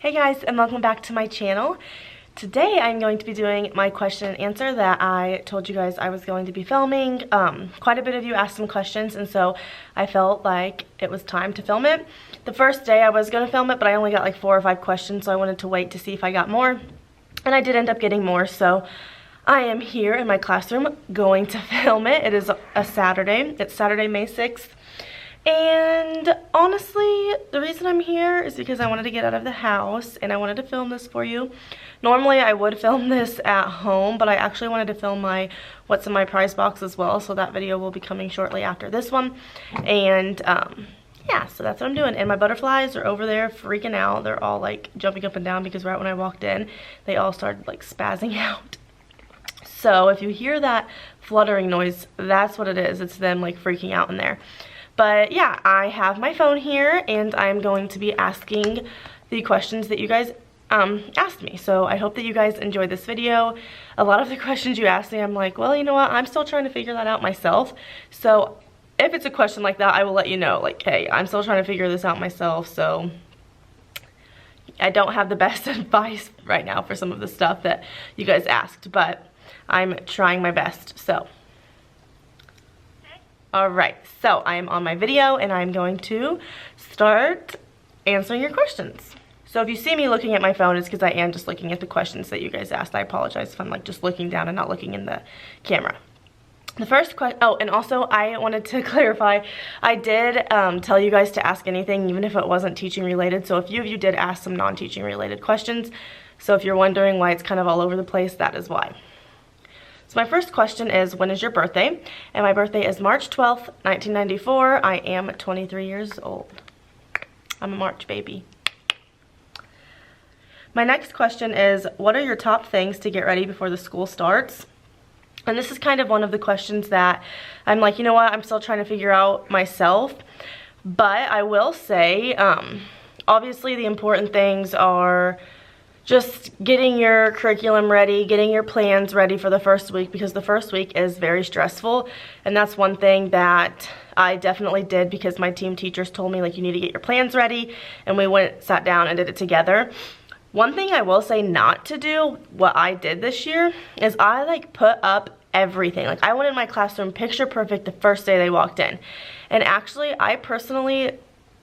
Hey guys, and welcome back to my channel. Today I'm going to be doing my question and answer that I told you guys I was going to be filming. Quite a bit of you asked some questions, and so I felt like it was time to film it. The first day I was going to film it, but I only got like 4 or 5 questions, so I wanted to wait to see if I got more. And I did end up getting more, so I am here in my classroom going to film it. It is a Saturday. It's Saturday, May 6th. And honestly, the reason I'm here is because I wanted to get out of the house and I wanted to film this for you. Normally I would film this at home, but I actually wanted to film my what's in my prize box as well, so that video will be coming shortly after this one. And yeah, so that's what I'm doing. And my butterflies are over there freaking out. They're all like jumping up and down because right when I walked in, they all started like spazzing out. So if you hear that fluttering noise, that's what it is. It's them like freaking out in there. But yeah, I have my phone here and I'm going to be asking the questions that you guys asked me. So I hope that you guys enjoyed this video. A lot of the questions you asked me, I'm like, well, you know what? I'm still trying to figure that out myself. So if it's a question like that, I will let you know, like, hey, I'm still trying to figure this out myself. So I don't have the best advice right now for some of the stuff that you guys asked, but I'm trying my best. So alright, so I am on my video and I'm going to start answering your questions. So if you see me looking at my phone, it's because I am just looking at the questions that you guys asked. I apologize if I'm like just looking down and not looking in the camera. The first question, oh, and also I wanted to clarify, I did tell you guys to ask anything even if it wasn't teaching related. So a few of you did ask some non-teaching related questions. So if you're wondering why it's kind of all over the place, that is why. So my first question is, when is your birthday? And my birthday is March 12th, 1994. I am 23 years old. I'm a March baby. My next question is, what are your top things to get ready before the school starts? And this is kind of one of the questions that I'm like, you know what, I'm still trying to figure out myself. But I will say, obviously the important things are just getting your curriculum ready, getting your plans ready for the first week, because the first week is very stressful. And that's one thing that I definitely did, because my team teachers told me, like, you need to get your plans ready, and we went, sat down and did it together. One thing I will say not to do, what I did this year, is I like put up everything. Like, I wanted my classroom picture perfect the first day they walked in. And actually, I personally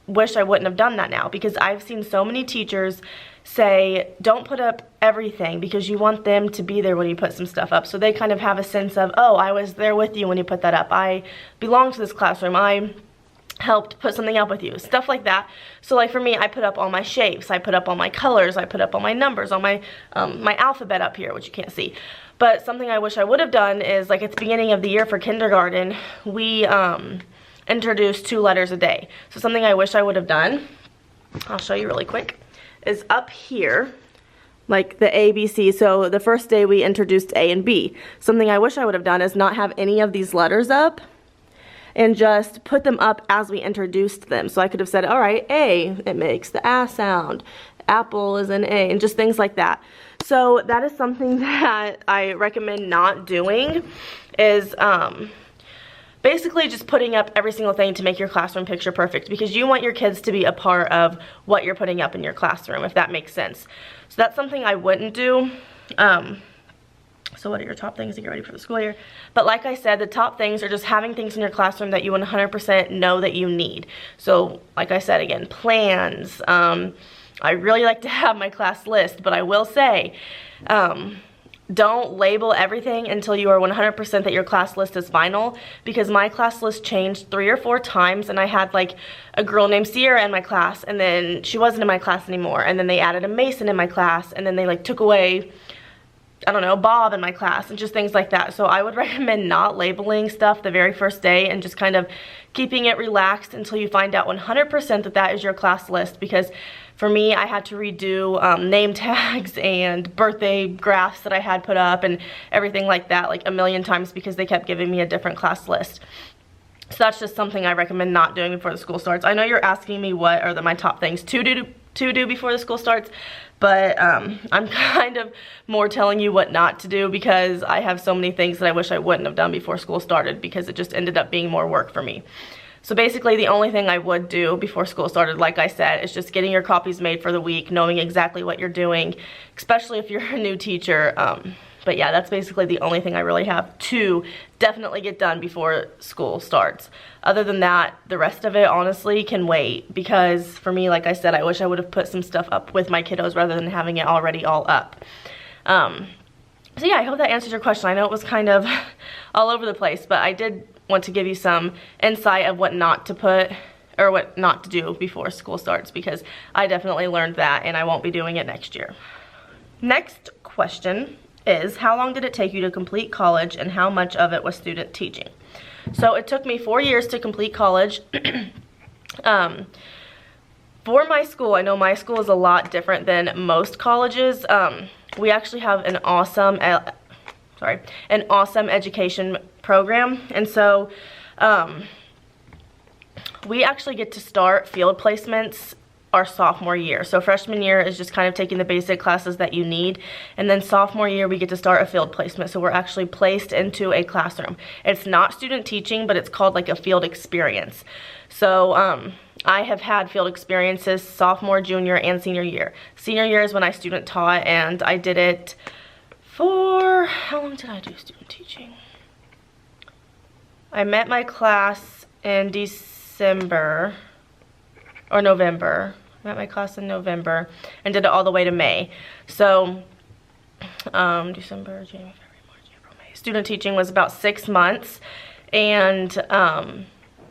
wish I wouldn't have done that now, because I've seen so many teachers say, don't put up everything because you want them to be there when you put some stuff up. So they kind of have a sense of, oh, I was there with you when you put that up. I belong to this classroom. I helped put something up with you. Stuff like that. So like for me, I put up all my shapes. I put up all my colors. I put up all my numbers, all my my alphabet up here, which you can't see. But something I wish I would have done is, like, at the beginning of the year for kindergarten, we introduced 2 letters a day. So something I wish I would have done, I'll show you really quick, is up here, like the A, B, C. So the first day we introduced A and B. Something I wish I would have done is not have any of these letters up and just put them up as we introduced them. So I could have said, all right, A, it makes the A sound. Apple is an A, and just things like that. So that is something that I recommend not doing, is basically just putting up every single thing to make your classroom picture perfect, because you want your kids to be a part of what you're putting up in your classroom, if that makes sense. So that's something I wouldn't do. So what are your top things to get ready for the school year? But like I said, the top things are just having things in your classroom that you 100% know that you need. So like I said, again, plans. I really like to have my class list, but I will say, don't label everything until you are 100% that your class list is final, because my class list changed 3 or 4 times, and I had like a girl named Sierra in my class, and then she wasn't in my class anymore, and then they added a Mason in my class, and then they like took away, I don't know, Bob in my class, and just things like that. So I would recommend not labeling stuff the very first day and just kind of keeping it relaxed until you find out 100% that that is your class list, because for me, I had to redo name tags and birthday graphs that I had put up and everything like that like a million times, because they kept giving me a different class list. So that's just something I recommend not doing before the school starts. I know you're asking me what are my top things to do before the school starts, but I'm kind of more telling you what not to do, because I have so many things that I wish I wouldn't have done before school started, because it just ended up being more work for me. So basically the only thing I would do before school started, like I said, is just getting your copies made for the week, knowing exactly what you're doing, especially if you're a new teacher. But yeah, that's basically the only thing I really have to definitely get done before school starts. Other than that, the rest of it honestly can wait, because for me, like I said, I wish I would have put some stuff up with my kiddos rather than having it already all up. So yeah, I hope that answers your question. I know it was kind of all over the place, but I did want to give you some insight of what not to put or what not to do before school starts, because I definitely learned that and I won't be doing it next year. Next question is, how long did it take you to complete college and how much of it was student teaching? So it took me 4 years to complete college. For my school, I know my school is a lot different than most colleges. We actually have an awesome education program, and so we actually get to start field placements our sophomore year. So freshman year is just kind of taking the basic classes that you need, and then sophomore year we get to start a field placement. So we're actually placed into a classroom. It's not student teaching, but it's called like a field experience. So I have had field experiences sophomore, junior, and senior year. Senior year is when I student taught, and I did it for, how long did I do student teaching? I met my class in December or November. I met my class in November and did it all the way to May. So December, January, February, March, April, May. Student teaching was about 6 months, and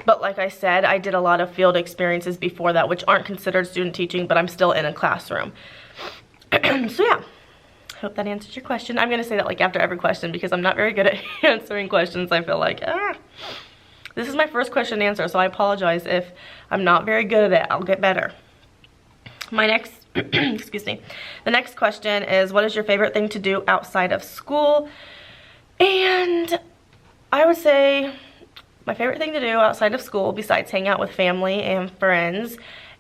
but like I said, I did a lot of field experiences before that, which aren't considered student teaching, but I'm still in a classroom. So yeah, I hope that answers your question. I'm gonna say that like after every question because I'm not very good at answering questions. I feel like, this is my first question and answer, so I apologize if I'm not very good at it. I'll get better. My next, excuse me, the next question is, what is your favorite thing to do outside of school? And I would say my favorite thing to do outside of school, besides hang out with family and friends,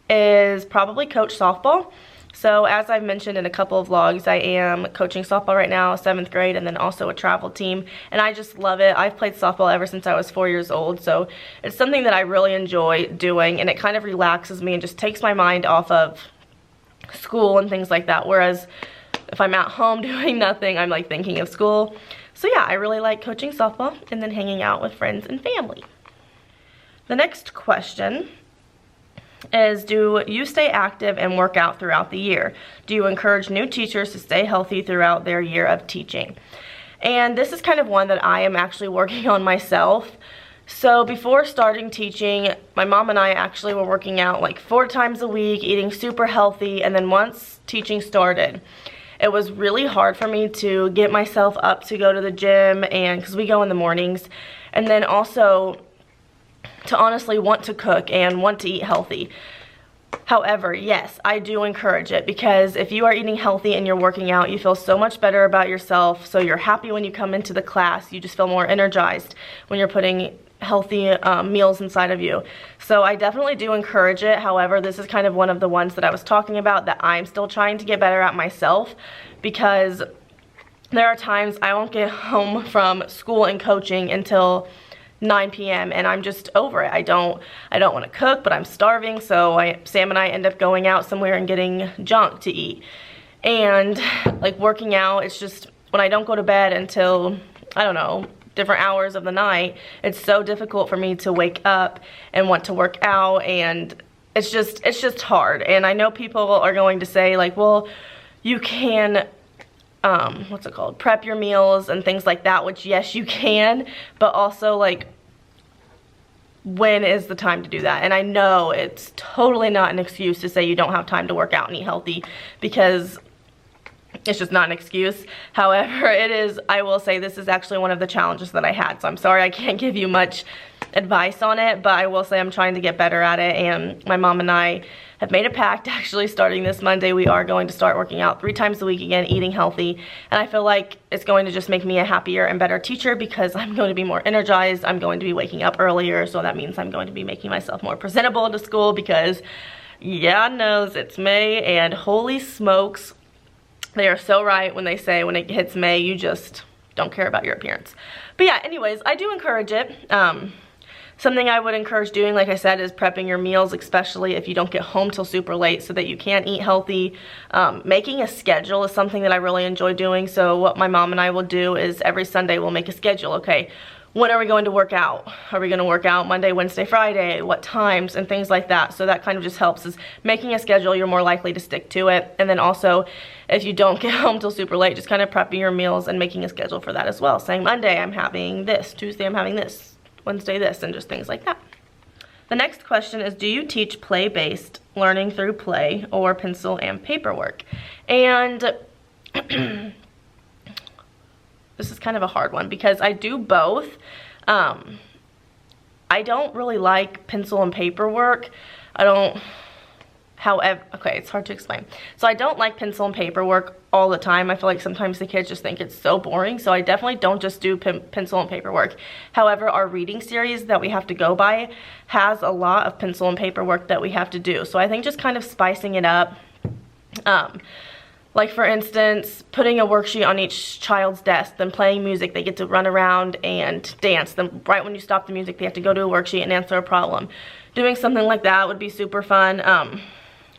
is probably coach softball. So as I've mentioned in a couple of vlogs, I am coaching softball right now, 7th grade, and then also a travel team, and I just love it. I've played softball ever since I was 4 years old, so it's something that I really enjoy doing, and it kind of relaxes me and just takes my mind off of school and things like that, whereas if I'm at home doing nothing, I'm like thinking of school. So yeah, I really like coaching softball and then hanging out with friends and family. The next question is, do you stay active and work out throughout the year? Do you encourage new teachers to stay healthy throughout their year of teaching? And this is kind of one that I am actually working on myself. So before starting teaching, my mom and I actually were working out like 4 times a week, eating super healthy, and then once teaching started, it was really hard for me to get myself up to go to the gym, and because we go in the mornings, and then also to honestly want to cook and want to eat healthy. However, yes, I do encourage it, because if you are eating healthy and you're working out, you feel so much better about yourself, so you're happy when you come into the class, you just feel more energized when you're putting healthy meals inside of you. So I definitely do encourage it. However, this is kind of one of the ones that I was talking about that I'm still trying to get better at myself, because there are times I won't get home from school and coaching until 9 p.m. and I'm just over it. I don't want to cook, but I'm starving, so Sam and I end up going out somewhere and getting junk to eat. And like working out, it's just when I don't go to bed until, I don't know, different hours of the night, it's so difficult for me to wake up and want to work out, and it's just hard. And I know people are going to say like, well, you can what's it called, prep your meals and things like that, which yes, you can, but also like, when is the time to do that? And I know it's totally not an excuse to say you don't have time to work out and eat healthy, because it's just not an excuse. However, it is, I will say this is actually one of the challenges that I had, so I'm sorry I can't give you much advice on it, but I will say I'm trying to get better at it, and my mom and I have made a pact. Actually, starting this Monday, we are going to start working out 3 times a week again, eating healthy, and I feel like it's going to just make me a happier and better teacher, because I'm going to be more energized. I'm going to be waking up earlier, so that means I'm going to be making myself more presentable to school, because yeah, knows it's May, and holy smokes, they are so right when they say when it hits May, you just don't care about your appearance. But yeah, anyways, I do encourage it. Something I would encourage doing, like I said, is prepping your meals, especially if you don't get home till super late, so that you can eat healthy. Making a schedule is something that I really enjoy doing. So what my mom and I will do is every Sunday we'll make a schedule. Okay, when are we going to work out? Are we going to work out Monday, Wednesday, Friday? What times? And things like that. So that kind of just helps, is making a schedule, you're more likely to stick to it. And then also, if you don't get home till super late, just kind of prepping your meals and making a schedule for that as well. Saying Monday I'm having this, Tuesday I'm having this, Wednesday this, and just things like that. The next question is, do you teach play-based learning through play or pencil and paperwork? And this is kind of a hard one because I do both. I don't really like pencil and paperwork. However, okay, it's hard to explain. So I don't like pencil and paperwork all the time. I feel like sometimes the kids just think it's so boring. So I definitely don't just do pencil and paperwork. However, our reading series that we have to go by has a lot of pencil and paperwork that we have to do. So I think just kind of spicing it up. Like for instance, putting a worksheet on each child's desk, then playing music. They get to run around and dance. Then right when you stop the music, they have to go to a worksheet and answer a problem. Doing something like that would be super fun.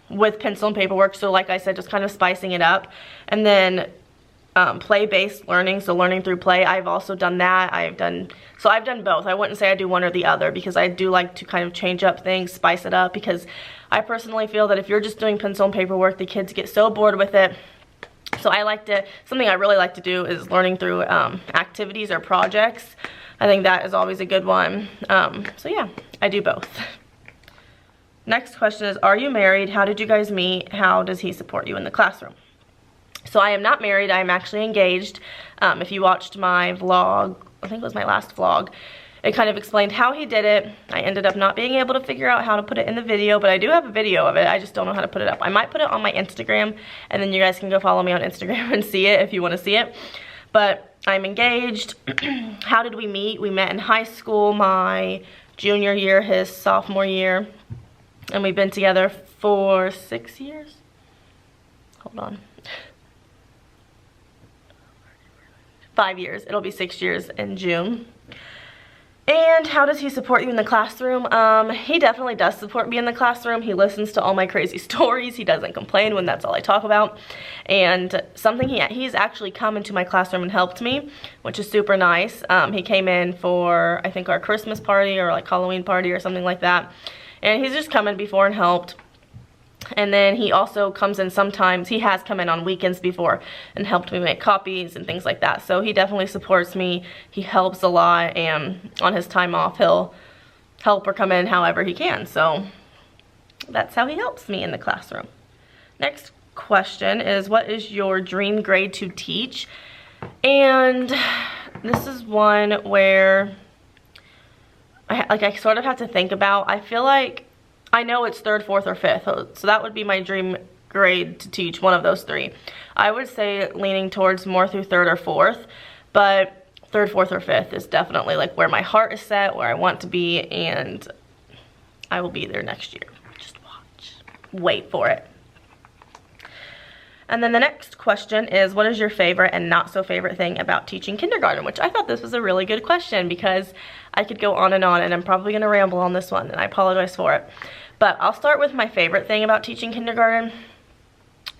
With pencil and paperwork, so like I said, just kind of spicing it up. And then play-based learning, so learning through play, I've also done that. I've done both. I wouldn't say I do one or the other, because I do like to kind of change up things, spice it up, because I personally feel that if you're just doing pencil and paperwork, the kids get so bored with it. So something I really like to do is learning through activities or projects. I think that is always a good one. So yeah, I do both. Next question is, are you married? How did you guys meet? How does he support you in the classroom? So I am not married. I am actually engaged. If you watched my vlog, I think it was my last vlog, it kind of explained how he did it. I ended up not being able to figure out how to put it in the video, but I do have a video of it. I just don't know how to put it up. I might put it on my Instagram, and then you guys can go follow me on Instagram and see it if you want to see it. But I'm engaged. How did we meet? We met in high school, my junior year, his sophomore year. And we've been together for 6 years. Hold on. 5 years. It'll be 6 years in June. And how does he support you in the classroom? He definitely does support me in the classroom. He listens to all my crazy stories. He doesn't complain when that's all I talk about. And something he's actually come into my classroom and helped me, which is super nice. He came in for, I think, our Christmas party or like Halloween party or something like that. And he's just come in before and helped. And then he also comes in sometimes. He has come in on weekends before and helped me make copies and things like that. So he definitely supports me. He helps a lot. And on his time off, he'll help or come in however he can. So that's how he helps me in the classroom. Next question is, what is your dream grade to teach? And this is one where I sort of have to think about. I feel like I know it's 3rd, 4th, or 5th, so that would be my dream grade to teach, one of those 3. I would say leaning towards more through 3rd or 4th, but 3rd, 4th, or 5th is definitely like where my heart is set, where I want to be, and I will be there next year. Just watch. Wait for it. And then the next question is, what is your favorite and not so favorite thing about teaching kindergarten? Which I thought this was a really good question, because I could go on, and I'm probably going to ramble on this one, and I apologize for it. But I'll start with my favorite thing about teaching kindergarten.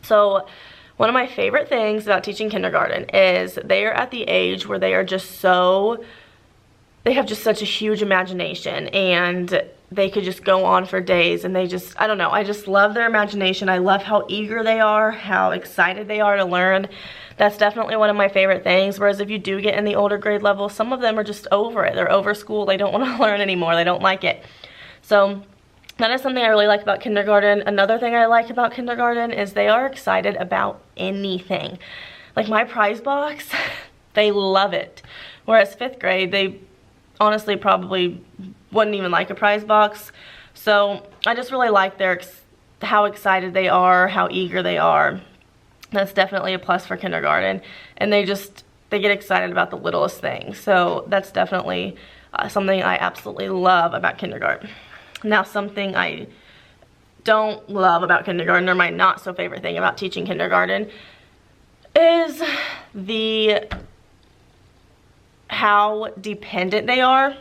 So one of my favorite things about teaching kindergarten is they are at the age where they are just they have just such a huge imagination, and they could just go on for days, and I don't know, I just love their imagination. I love how eager they are, how excited they are to learn. That's definitely one of my favorite things. Whereas if you do get in the older grade level, some of them are just over it. They're over school. They don't want to learn anymore. They don't like it. So that is something I really like about kindergarten. Another thing I like about kindergarten is they are excited about anything. Like my prize box, they love it. Whereas 5th grade, they honestly probably wouldn't even like a prize box. So I just really like how excited they are, how eager they are. That's definitely a plus for kindergarten. And they get excited about the littlest things. So that's definitely something I absolutely love about kindergarten. Now, something I don't love about kindergarten, or my not so favorite thing about teaching kindergarten, is how dependent they are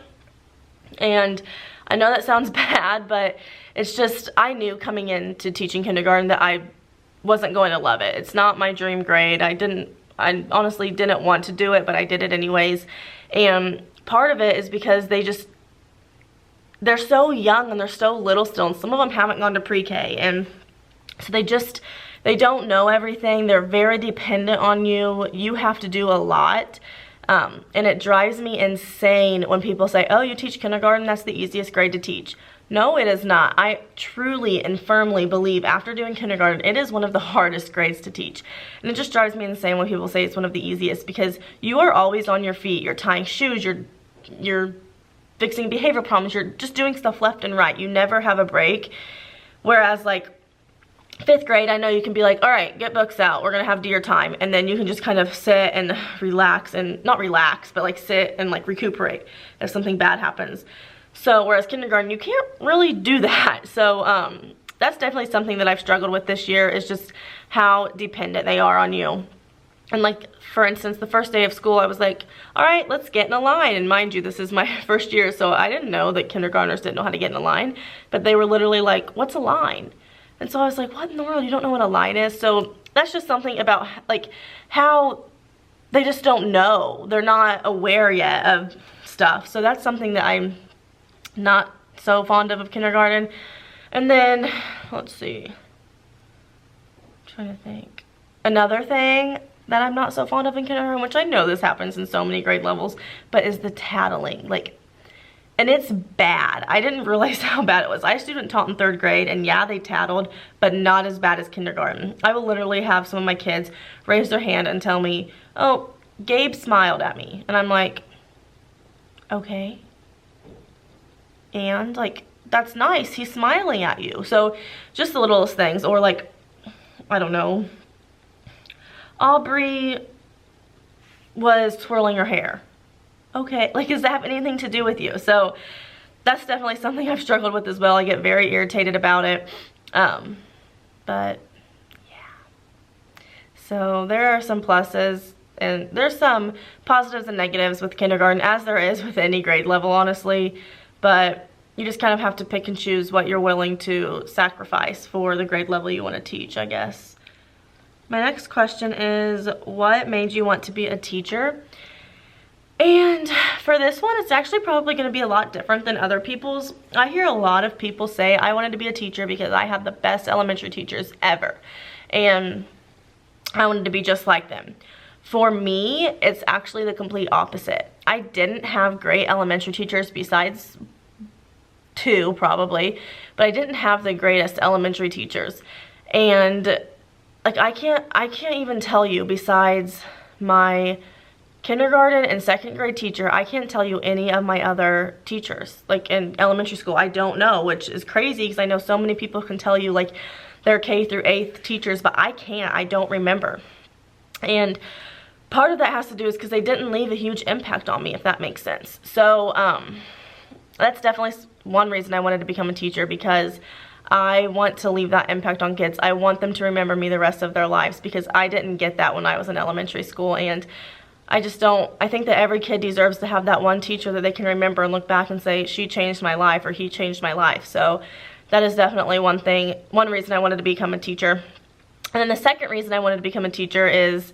And I know that sounds bad, but it's just, I knew coming into teaching kindergarten that I wasn't going to love it. It's not my dream grade. I honestly didn't want to do it, but I did it anyways. And part of it is because they're so young and they're so little still, and some of them haven't gone to pre-K, and so they don't know everything. They're very dependent on you. You have to do a lot. And it drives me insane when people say, oh, you teach kindergarten, that's the easiest grade to teach. No, it is not. I truly and firmly believe after doing kindergarten, it is one of the hardest grades to teach. And it just drives me insane when people say it's one of the easiest, because you are always on your feet. You're tying shoes, you're fixing behavior problems, you're just doing stuff left and right. You never have a break. Whereas like 5th grade, I know you can be like, all right, get books out, we're gonna have deer time, and then you can just kind of sit and relax, and not relax, but like sit and like recuperate if something bad happens. So whereas kindergarten, you can't really do that. So that's definitely something that I've struggled with this year, is just how dependent they are on you. And like, for instance, the first day of school, I was like, all right, let's get in a line. And mind you, this is my first year, so I didn't know that kindergartners didn't know how to get in a line, but they were literally like, what's a line? And so I was like, what in the world? You don't know what a line is? So that's just something about like how they just don't know. They're not aware yet of stuff. So that's something that I'm not so fond of kindergarten. And then, let's see. I'm trying to think. Another thing that I'm not so fond of in kindergarten, which I know this happens in so many grade levels, but is the tattling. Like, and it's bad. I didn't realize how bad it was. I student taught in 3rd grade, and yeah, they tattled, but not as bad as kindergarten. I will literally have some of my kids raise their hand and tell me, oh, Gabe smiled at me. And I'm like, okay. And like, that's nice. He's smiling at you. So just the littlest things. Or like, I don't know, Aubrey was twirling her hair. Okay, like, does that have anything to do with you? So that's definitely something I've struggled with as well. I get very irritated about it. But yeah. So there are some pluses, and there's some positives and negatives with kindergarten, as there is with any grade level, honestly. But you just kind of have to pick and choose what you're willing to sacrifice for the grade level you want to teach, I guess. My next question is, what made you want to be a teacher? And for this one, it's actually probably going to be a lot different than other people's. I hear a lot of people say, I wanted to be a teacher because I had the best elementary teachers ever, and I wanted to be just like them. For me, it's actually the complete opposite. I didn't have great elementary teachers, besides 2 probably, but I didn't have the greatest elementary teachers. And like, I can't even tell you, besides my kindergarten and 2nd grade teacher, I can't tell you any of my other teachers. Like in elementary school, I don't know, which is crazy because I know so many people can tell you like their K through 8th teachers, but I can't. I don't remember. And part of that has to do is because they didn't leave a huge impact on me, if that makes sense. So that's definitely one reason I wanted to become a teacher, because I want to leave that impact on kids. I want them to remember me the rest of their lives, because I didn't get that when I was in elementary school. And I just don't, I think that every kid deserves to have that one teacher that they can remember and look back and say, she changed my life, or he changed my life. So that is definitely one reason I wanted to become a teacher. And then the second reason I wanted to become a teacher is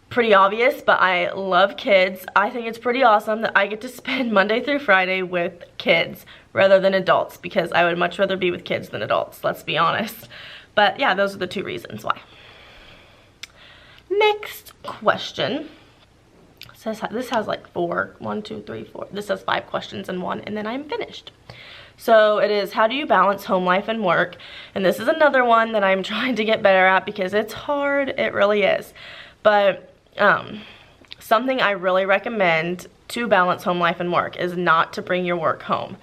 pretty obvious, but I love kids. I think it's pretty awesome that I get to spend Monday through Friday with kids rather than adults, because I would much rather be with kids than adults, let's be honest. But yeah, those are the 2 reasons why. Next question. Says this has like 4. 1, 2, 3, 4. This has 5 questions in one, and then I'm finished. So it is, how do you balance home life and work? And this is another one that I'm trying to get better at, because it's hard. It really is. But something I really recommend to balance home life and work is not to bring your work home.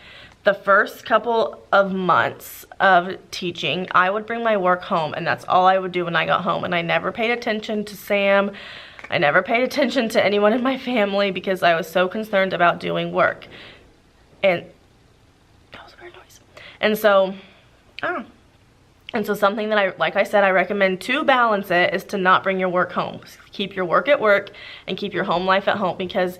The first couple of months of teaching, I would bring my work home, and that's all I would do when I got home. And I never paid attention to Sam. I never paid attention to anyone in my family, because I was so concerned about doing work. And that was a weird noise. And so something that like I said, I recommend to balance it is to not bring your work home. Keep your work at work and keep your home life at home, because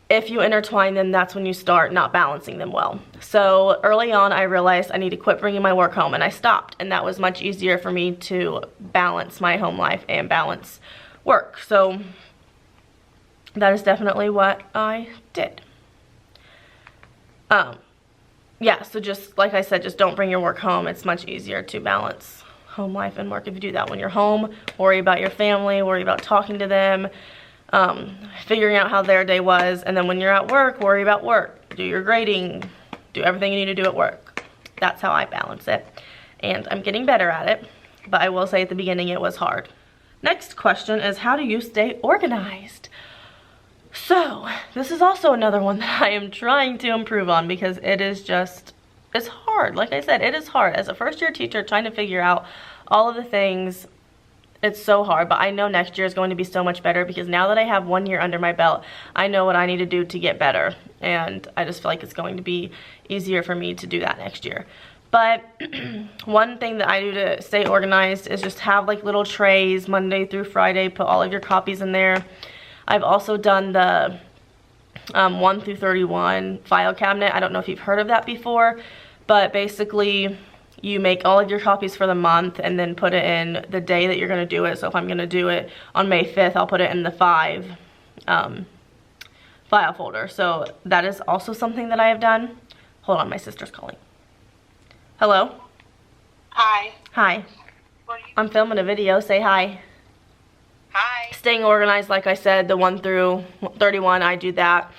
if you intertwine them, that's when you start not balancing them well. So early on, I realized I need to quit bringing my work home, and I stopped. And that was much easier for me to balance my home life and balance work. So that is definitely what I did. Yeah, so just like I said, just don't bring your work home. It's much easier to balance home life and work if you do that. When you're home, worry about your family, worry about talking to them, figuring out how their day was, and then when you're at work, worry about work. Do your grading, do everything you need to do at work. That's how I balance it, and I'm getting better at it, but I will say at the beginning it was hard. Next question is, how do you stay organized? So, this is also another one that I am trying to improve on because it is just, it's hard. Like I said, it is hard. As a first-year teacher, trying to figure out all of the things, it's so hard. But I know next year is going to be so much better because now that I have 1 year under my belt, I know what I need to do to get better. And I just feel like it's going to be easier for me to do that next year. But one thing that I do to stay organized is just have like little trays Monday through Friday, put all of your copies in there. I've also done the 1 through 31 file cabinet. I don't know if you've heard of that before, but basically you make all of your copies for the month and then put it in the day that you're going to do it. So if I'm going to do it on May 5th, I'll put it in the 5 file folder. So that is also something that I have done. Hold on, my sister's calling. Hello? Hi. Hi. I'm filming a video. Say hi. Hi. Staying organized, like I said, the 1 through 31, I do that.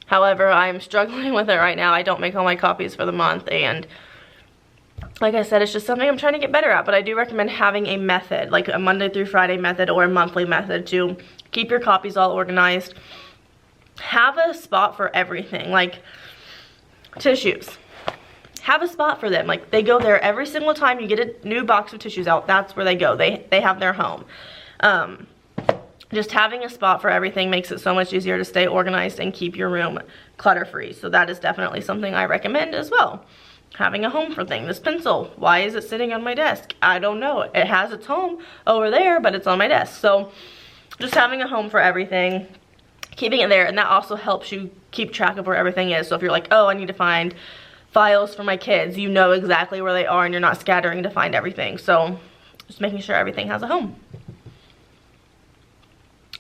However, I'm struggling with it right now. I don't make all my copies for the month, and like I said, it's just something I'm trying to get better at. But I do recommend having a method, like a Monday through Friday method or a monthly method to keep your copies all organized. Have a spot for everything, like tissues. Have a spot for them. Like, they go there every single time you get a new box of tissues out. That's where they go. They have their home. Just having a spot for everything makes it so much easier to stay organized and keep your room clutter-free. So that is definitely something I recommend as well. Having a home for things. This pencil, why is it sitting on my desk? I don't know. It has its home over there, but it's on my desk. So just having a home for everything, keeping it there, and that also helps you keep track of where everything is. So if you're like, oh, I need to find files for my kids, you know exactly where they are and you're not scattering to find everything. So just making sure everything has a home.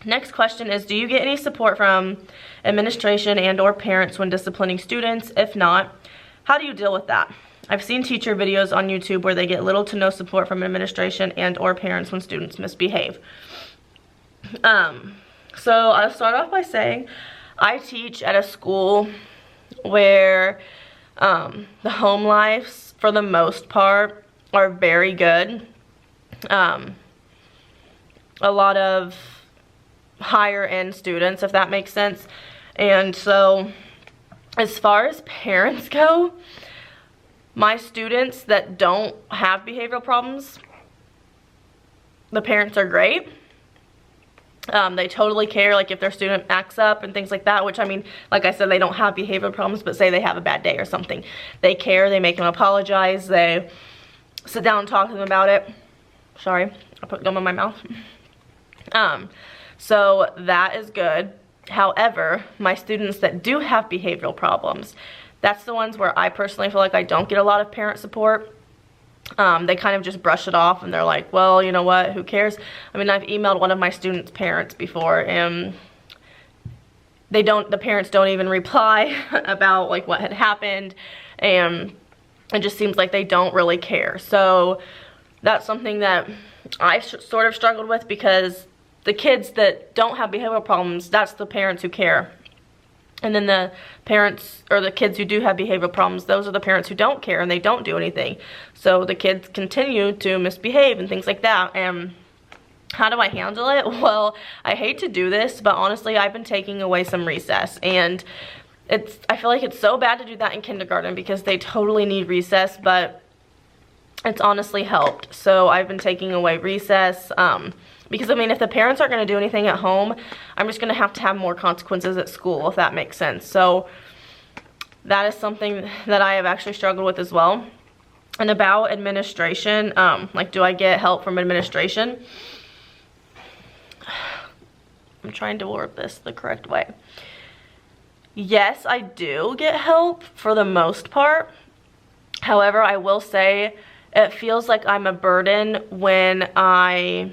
Next question is, do you get any support from administration and or parents when disciplining students? If not, how do you deal with that? I've seen teacher videos on YouTube where they get little to no support from administration and or parents when students misbehave. So I'll start off by saying I teach at a school where the home lives, for the most part, are very good. A lot of higher end students, if that makes sense. And so as far as parents go, my students that don't have behavioral problems, the parents are great. They totally care, like if their student acts up and things like that, which, I mean, like I said, they don't have behavioral problems, but say they have a bad day or something. They care, they make them apologize, they sit down and talk to them about it. Sorry, I put gum in my mouth. So that is good. However, my students that do have behavioral problems, that's the ones where I personally feel like I don't get a lot of parent support. They kind of just brush it off and they're like, well, you know what, who cares? I mean, I've emailed one of my students' parents before and the parents don't even reply about like what had happened, and it just seems like they don't really care. So that's something that I sort of struggled with, because the kids that don't have behavioral problems, that's the parents who care. And then the parents, or the kids who do have behavioral problems, those are the parents who don't care and they don't do anything. So the kids continue to misbehave and things like that. And how do I handle it? Well, I hate to do this, but honestly, I've been taking away some recess. And I feel like it's so bad to do that in kindergarten because they totally need recess, but it's honestly helped. So I've been taking away recess, because, I mean, if the parents aren't going to do anything at home, I'm just going to have more consequences at school, if that makes sense. So that is something that I have actually struggled with as well. And about administration, like, do I get help from administration? I'm trying to word this the correct way. Yes, I do get help for the most part. However, I will say it feels like I'm a burden when I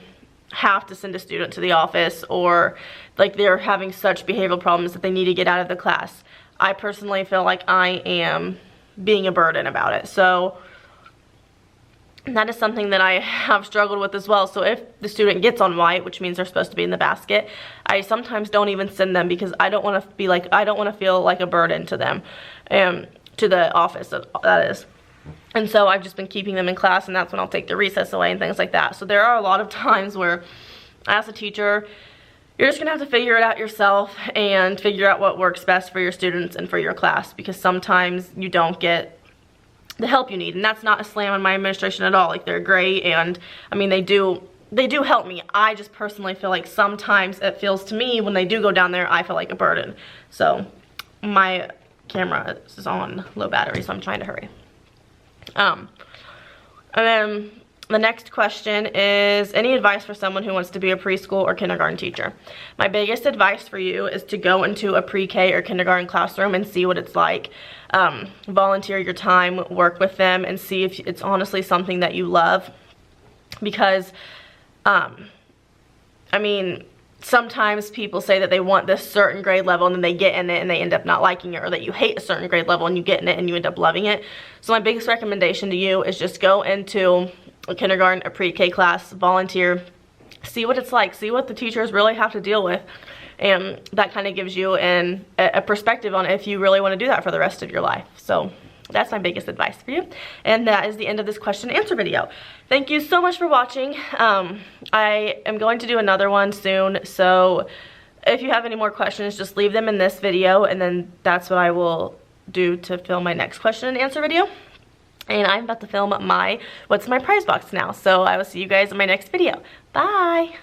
have to send a student to the office, or like they're having such behavioral problems that they need to get out of the class. I personally feel like I am being a burden about it. So that is something that I have struggled with as well. So if the student gets on white, which means they're supposed to be in the basket, I sometimes don't even send them because I don't want to be like, I don't want to feel like a burden to them, to the office, that is. And so I've just been keeping them in class, and that's when I'll take the recess away and things like that. So there are a lot of times where, as a teacher, you're just gonna have to figure it out yourself and figure out what works best for your students and for your class, because sometimes you don't get the help you need. And that's not a slam on my administration at all. Like, they're great, and I mean, they do help me. I just personally feel like sometimes it feels to me when they do go down there, I feel like a burden. So my camera is on low battery, so I'm trying to hurry. And then the next question is, any advice for someone who wants to be a preschool or kindergarten teacher? My biggest advice for you is to go into a pre-K or kindergarten classroom and see what it's like. Volunteer your time, work with them, and see if it's honestly something that you love. Because, I mean, sometimes people say that they want this certain grade level and then they get in it and they end up not liking it, or that you hate a certain grade level and you get in it and you end up loving it. So my biggest recommendation to you is just go into a kindergarten, a pre-K class, volunteer, see what it's like, see what the teachers really have to deal with, and that kind of gives you a perspective on if you really want to do that for the rest of your life. So that's my biggest advice for you. And that is the end of this question and answer video. Thank you so much for watching. I am going to do another one soon, so if you have any more questions, just leave them in this video, and then that's what I will do to film my next question and answer video. And I'm about to film my what's my prize box now, so I will see you guys in my next video. Bye!